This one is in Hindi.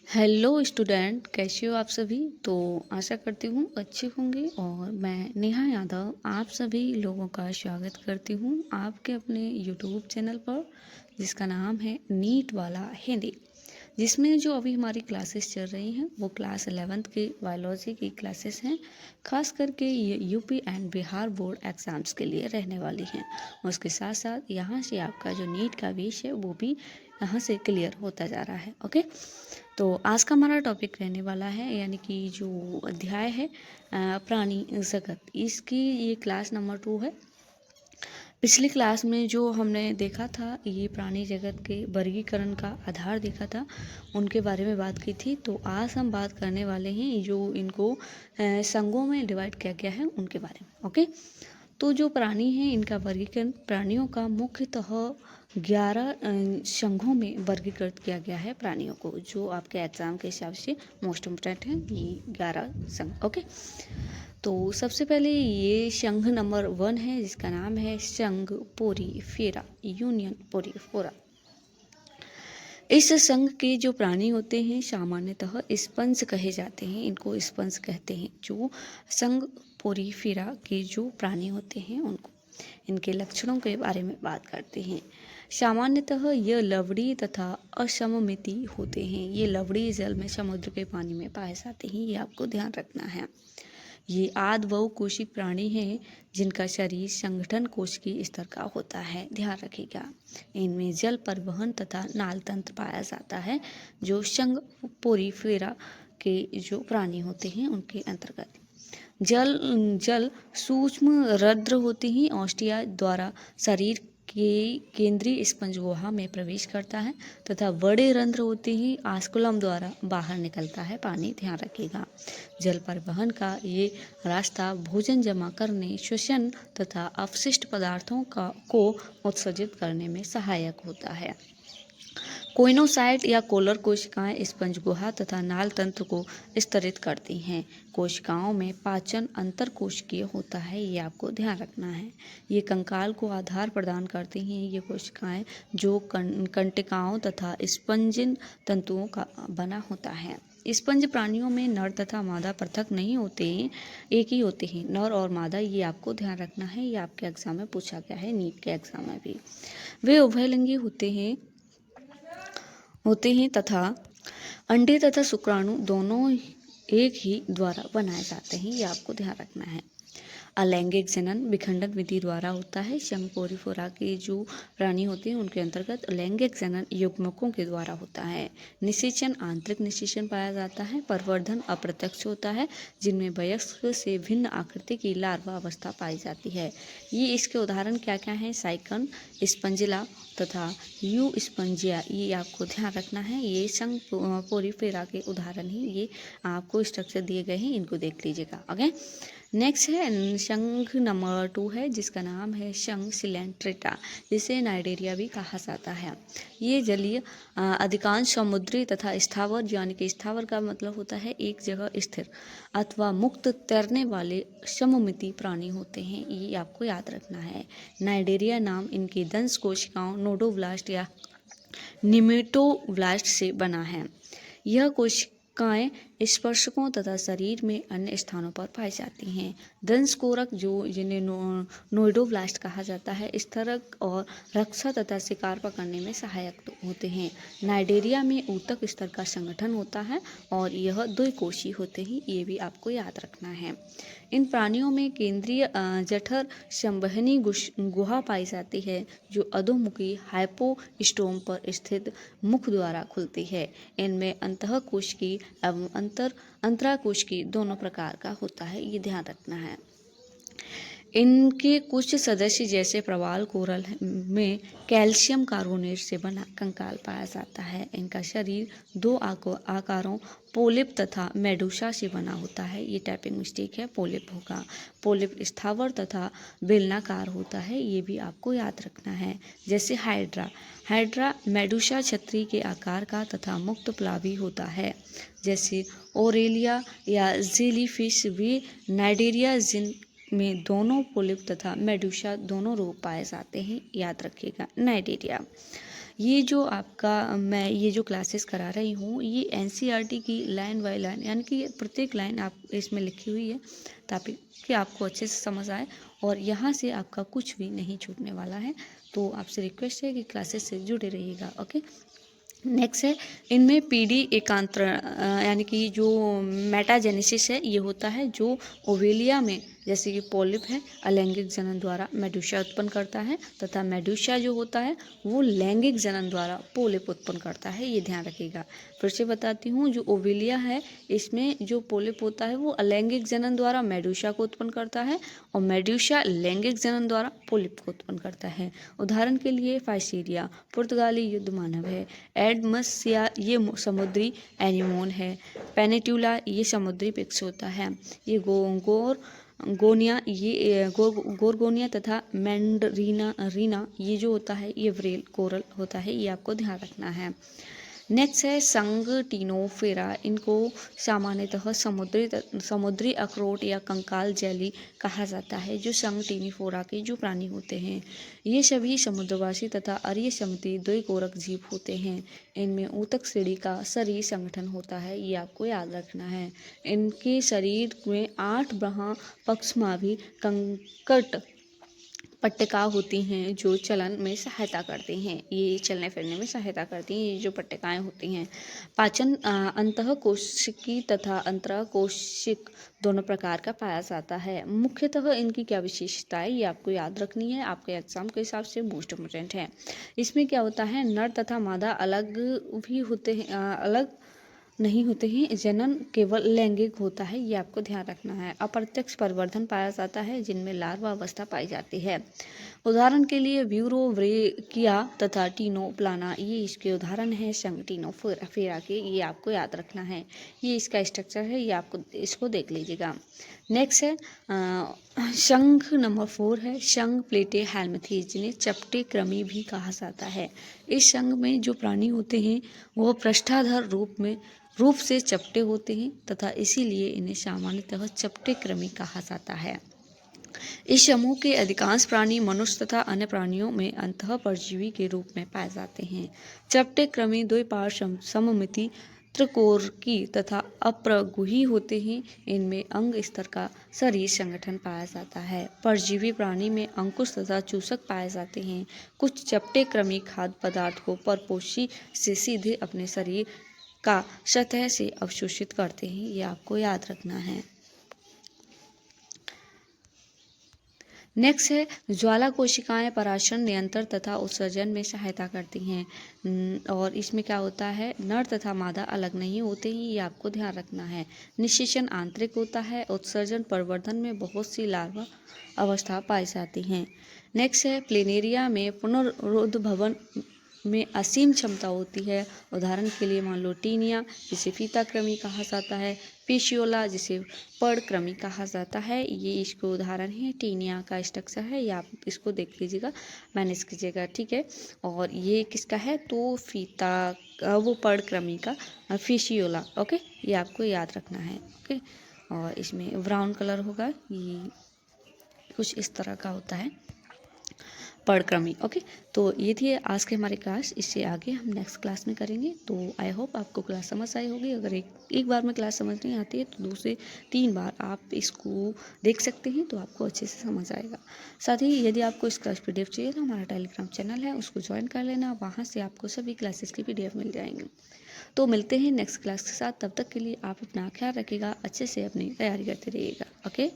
हेलो स्टूडेंट, कैसे हो आप सभी। तो आशा करती हूँ अच्छे होंगे और मैं नेहा यादव आप सभी लोगों का स्वागत करती हूँ आपके अपने यूट्यूब चैनल पर, जिसका नाम है नीट वाला हिंदी, जिसमें जो अभी हमारी क्लासेस चल रही हैं वो क्लास 11th की बायोलॉजी की क्लासेस हैं। खास करके ये UP and Bihar board exams के लिए रहने वाली हैं। उसके साथ साथ यहाँ से आपका जो नीट का विषय है वो भी यहाँ से क्लियर होता जा रहा है। ओके, तो आज का हमारा टॉपिक रहने वाला है, यानी कि जो अध्याय है प्राणी जगत, इसकी ये क्लास नंबर 2 है। पिछली क्लास में जो हमने देखा था ये प्राणी जगत के वर्गीकरण का आधार देखा था, उनके बारे में बात की थी। तो आज हम बात करने वाले हैं जो इनको संघों में डिवाइड किया गया है उनके बारे में। ओके, तो जो प्राणी हैं इनका वर्गीकरण प्राणियों का मुख्यतः 11 संघों में वर्गीकृत किया गया है प्राणियों को, जो आपके एग्जाम के हिसाब से मोस्ट इम्पोर्टेंट है ये 11 संघ। ओके, तो सबसे पहले ये संघ नंबर 1 है जिसका नाम है संघ पोरीफेरा, यूनियन पोरीफेरा। इस संघ के जो प्राणी होते हैं सामान्यतः स्पंज कहे जाते हैं, इनको स्पंज कहते हैं। जो संघ पोरीफेरा के जो प्राणी होते हैं उनको, इनके लक्षणों के बारे में बात करते हैं। सामान्यतः यह लवड़ी तथा असममिति होते हैं। ये लवड़ी जल में, समुद्र के पानी में पाए जाते हैं, ये आपको ध्यान रखना है। ये आद बहुकोशिक प्राणी हैं जिनका शरीर संगठन कोश की स्तर का होता है, ध्यान रखिएगा। इनमें जल परिवहन तथा नाल तंत्र पाया जाता है, जो संघ पोरीफेरा के जो प्राणी होते हैं उनके अंतर्गत। जल सूक्ष्म रंध्र होते हैं, ऑस्टिया द्वारा शरीर के केंद्रीय स्पंज गुहा में प्रवेश करता है तथा बड़े रंध्र होते ही आस्कुलम द्वारा बाहर निकलता है पानी, ध्यान रखिएगा। जल परिवहन का ये रास्ता भोजन जमा करने, श्वसन तथा अपशिष्ट पदार्थों को उत्सर्जित करने में सहायक होता है। कोइनोसाइट या कोलर कोशिकाएं स्पंज गुहा तथा नाल तंत्र को स्तरित करती हैं। कोशिकाओं में पाचन अंतर कोशिकीय होता है, ये आपको ध्यान रखना है। ये कंकाल को आधार प्रदान करती हैं। ये कोशिकाएं जो कंटिकाओं तथा स्पंजिन तंतुओं का बना होता है। स्पंज प्राणियों में नर तथा मादा पृथक नहीं होते हैं, एक ही होते हैं नर और मादा, ये आपको ध्यान रखना है। ये आपके एग्जाम में पूछा गया है, नीट के एग्जाम में भी। वे उभयलिंगी होते हैं तथा अंडे तथा शुक्राणु दोनों एक ही द्वारा बनाए जाते हैं, ये आपको ध्यान रखना है। अलैंगिक जनन विखंडन विधि द्वारा होता है। संघ पोरीफेरा के जो प्राणी होते हैं उनके अंतर्गत अलैंगिक जनन युग्मकों के द्वारा होता है। निषेचन आंतरिक निषेचन पाया जाता है। प्रवर्धन अप्रत्यक्ष होता है, जिनमें वयस्क से भिन्न आकृति की लार्वा अवस्था पाई जाती है। ये इसके उदाहरण क्या क्या हैं? साइकन, स्पंजिला तथा यू स्पंजिया, ये आपको ध्यान रखना है। ये संघ पोरीफेरा के उदाहरण ही, ये आपको स्ट्रक्चर दिए गए हैं, इनको देख लीजिएगा। ओके, नेक्स्ट है संघ नंबर 2 है जिसका नाम है संघ सिलेंट्रेटा, जिसे नाइडेरिया भी कहा जाता है। ये जलीय अधिकांश समुद्री तथा स्थावर, यानी कि स्थावर का मतलब होता है एक जगह स्थिर अथवा मुक्त तैरने वाले सममिति प्राणी होते हैं, ये आपको याद रखना है। नाइडेरिया नाम इनकी दंश कोशिकाओं नोडोब्लास्ट या निमेटोब्लास्ट से बना है। यह कोशिकाएं स्पर्शकों तथा शरीर में अन्य स्थानों पर पाई जाती हैं। दंशकोरक, जो जिन्हें नोइडोब्लास्ट कहा जाता है, स्तरक और रक्षा तथा शिकार पकड़ने में सहायक होते हैं। नाइडेरिया में ऊतक स्तर का संगठन होता है और यह द्विकोषीय होते हैं, ये भी आपको याद रखना है। इन प्राणियों में केंद्रीय जठर संवहनी गुहा पाई जाती है, जो अधोमुखी हाइपोस्टोम पर स्थित मुख द्वारा खुलती है। इनमें अंतःकोशिकी एवं अंतराकोशिकी दोनों प्रकार का होता है, ये ध्यान रखना है। इनके कुछ सदस्य जैसे प्रवाल कोरल में कैल्शियम कार्बोनेट से बना कंकाल पाया जाता है। इनका शरीर 2 आकारों पोलिप तथा मेडूसा से बना होता है, ये टाइपिंग मिस्टेक है, पोलिप होगा। पोलिप स्थावर तथा बेलनाकार होता है, ये भी आपको याद रखना है। जैसे हाइड्रा मेडूसा छतरी के आकार का तथा मुक्त प्लावी होता है। जैसे ओरेलिया या जेलीफिश भी नाइडेरिया जिन में दोनों पोलिप तथा मेडूसा दोनों रोग पाए जाते हैं, याद रखिएगा। नाइडेरिया ये जो आपका मैं ये जो क्लासेस करा रही हूँ ये एनसीईआरटी की लाइन बाय लाइन, यानी कि प्रत्येक लाइन आप इसमें लिखी हुई है ताकि कि आपको अच्छे से समझ आए और यहाँ से आपका कुछ भी नहीं छूटने वाला है। तो आपसे रिक्वेस्ट है कि क्लासेस से जुड़े रहिएगा। ओके, नेक्स्ट है इनमें पीडी एकांतरण यानी कि जो मेटाजेनेसिस है ये होता है जो ओवेलिया में, जैसे कि पॉलिप है, अलैंगिक जनन द्वारा मेडूसा उत्पन्न करता है तथा मेडूसा जो होता है वो लैंगिक जनन द्वारा पोलिप उत्पन्न करता है। ये ध्यान रखिएगा। फिर से बताती हूँ, जो ओवेलिया है इसमें जो पोलिप होता है वो अलैंगिक जनन द्वारा मेडूसा को उत्पन्न करता है और मेडूसा लैंगिक जनन द्वारा पोलिप को उत्पन्न करता है। उदाहरण के लिए फाइसीरिया पुर्तगाली युद्ध मानव है, एडमसिया ये समुद्री एनिमोन है, पेनिट्यूला ये समुद्री पिक्स होता है, ये गोरगोनिया तथा मैंडरीना रीना ये जो होता है ये व्रेल कोरल होता है। ये आपको ध्यान रखना है। नेक्स्ट है संगटिनोफेरा। इनको सामान्यतः समुद्री अखरोट या कंकाल जेली कहा जाता है, जो संगटिनोफेरा के जो प्राणी होते हैं। ये सभी समुद्रवासी तथा अरीय समुद्री द्विकोरक जीव होते हैं। इनमें ऊतक श्रेणी का शरीर संगठन होता है, ये आपको याद रखना है। इनके शरीर में 8 बाह्य पक्षमाभी कंकट पट्टिका होती हैं जो चलन में सहायता करती हैं। ये चलने फिरने में सहायता करती हैं, ये जो पट्टिकाएं होती हैं। पाचन अंतःकोशिकी तथा अंतरकोशिक दोनों प्रकार का पाया जाता है। मुख्यतः इनकी क्या विशेषता है ये आपको याद रखनी है, आपके एग्जाम के हिसाब से मोस्ट इम्पोर्टेंट है। इसमें क्या होता है, नर तथा मादा अलग भी होते हैं, अलग नहीं होते हैं। जनन केवल लैंगिक होता है, ये आपको ध्यान रखना है। अप्रत्यक्ष परिवर्धन पाया जाता है जिनमें लार्वा अवस्था पाई जाती है। उदाहरण के लिए ब्यूरोव्रेकिया तथा टीनोप्लाना ये इसके उदाहरण हैं संगटिनोफेरा के, ये आपको याद रखना है। ये इसका स्ट्रक्चर है, ये आपको इसको देख लीजिएगा। नेक्स्ट है शंख नंबर 4 है शंख प्लेटे हेलमिंथेस, जिन्हें चपटे कृमि भी कहा जाता है। इस शंख में जो प्राणी होते हैं वो पृष्ठाधार रूप से चपटे होते हैं तथा इसीलिए इन्हें सामान्यतः चपटे कृमि कहा जाता है। इस समूह के अधिकांश प्राणी मनुष्य तथा अन्य प्राणियों में अंतः परजीवी के रूप में पाए जाते हैं। चपटे कृमि द्विपार सममिति त्रिकोरकी तथा अप्रगुही होते हैं। इनमें अंग स्तर का शरीर संगठन पाया जाता है। परजीवी प्राणी में अंकुश तथा चूसक पाए जाते हैं। कुछ चपटे कृमि खाद्य पदार्थ को परपोषी से सीधे अपने शरीर का सतह से अवशोषित करते हैं, ये आपको याद रखना है। नेक्स्ट है ज्वाला कोशिकाएं पराशरण नियंत्रण तथा उत्सर्जन में सहायता करती हैं। और इसमें क्या होता है, नर तथा मादा अलग नहीं होते हैं, ये आपको ध्यान रखना है। निषेचन आंतरिक होता है, उत्सर्जन प्रवर्धन में बहुत सी लार्वा अवस्था पाई जाती हैं। नेक्स्ट है प्लेनेरिया में पुनरुद्भवन में असीम क्षमता होती है। उदाहरण के लिए मान लो टीनिया जिसे फीता कृमि कहा जाता है, पेशियोला जिसे पर्णकृमि कहा जाता है, ये इसके उदाहरण है। टीनिया का स्ट्रक्चर है, ये आप इसको देख लीजिएगा, मैनेज कीजिएगा, ठीक है। और ये किसका है, तो फीता वो पर्णकृमि का फेशियोला। ओके, ये आपको याद रखना है। ओके, और इसमें ब्राउन कलर होगा, ये कुछ इस तरह का होता है पर्णकृमि। ओके, तो ये थी आज की हमारी क्लास। इससे आगे हम नेक्स्ट क्लास में करेंगे। तो आई होप आपको क्लास समझ आई होगी। अगर एक बार में क्लास समझ नहीं आती है तो 2 से 3 बार आप इसको देख सकते हैं, तो आपको अच्छे से समझ आएगा। साथ ही यदि आपको इस क्लास PDF चाहिए तो हमारा टेलीग्राम चैनल है, उसको ज्वाइन कर लेना, वहाँ से आपको सभी क्लासेस की PDF मिल जाएंगे। तो मिलते हैं नेक्स्ट क्लास के साथ, तब तक के लिए आप अपना ख्याल रखिएगा, अच्छे से अपनी तैयारी करते रहिएगा। ओके।